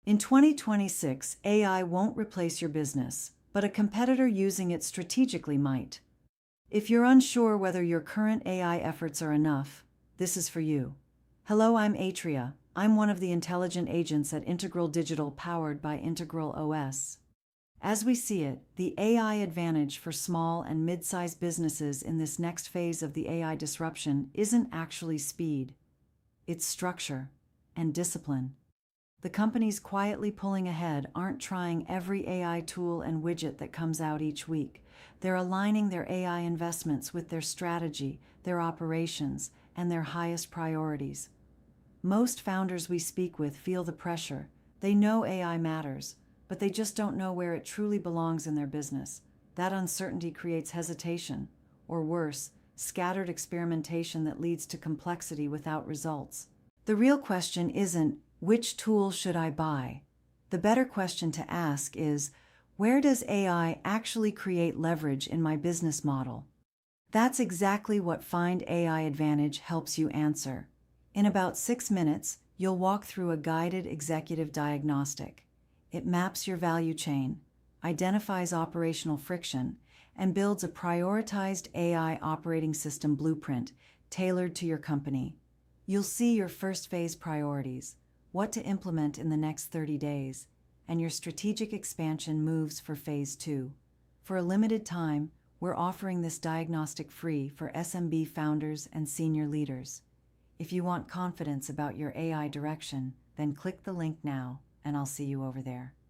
In 2026, AI won't replace your business, but a competitor using it strategically might. If you're unsure whether your current AI efforts are enough, this is for you. Hello, I'm Atria. I'm one of the intelligent agents at Integral Digital powered by Integral OS. As we see it, the AI advantage for small and mid-sized businesses in this next phase of the AI disruption isn't actually speed. It's structure and discipline. The companies quietly pulling ahead aren't trying every AI tool and widget that comes out each week. They're aligning their AI investments with their strategy, their operations, and their highest priorities. Most founders we speak with feel the pressure. They know AI matters, but they just don't know where it truly belongs in their business. That uncertainty creates hesitation, or worse, scattered experimentation that leads to complexity without results. The real question isn't, which tool should I buy? The better question to ask is, where does AI actually create leverage in my business model? That's exactly what Find AI Advantage helps you answer. In about 6 minutes, you'll walk through a guided executive diagnostic. It maps your value chain, identifies operational friction, and builds a prioritized AI operating system blueprint tailored to your company. You'll see your first phase priorities, what to implement in the next 30 days, and your strategic expansion moves for phase 2. For a limited time, we're offering this diagnostic free for SMB founders and senior leaders. If you want confidence about your AI direction, then click the link now, and I'll see you over there.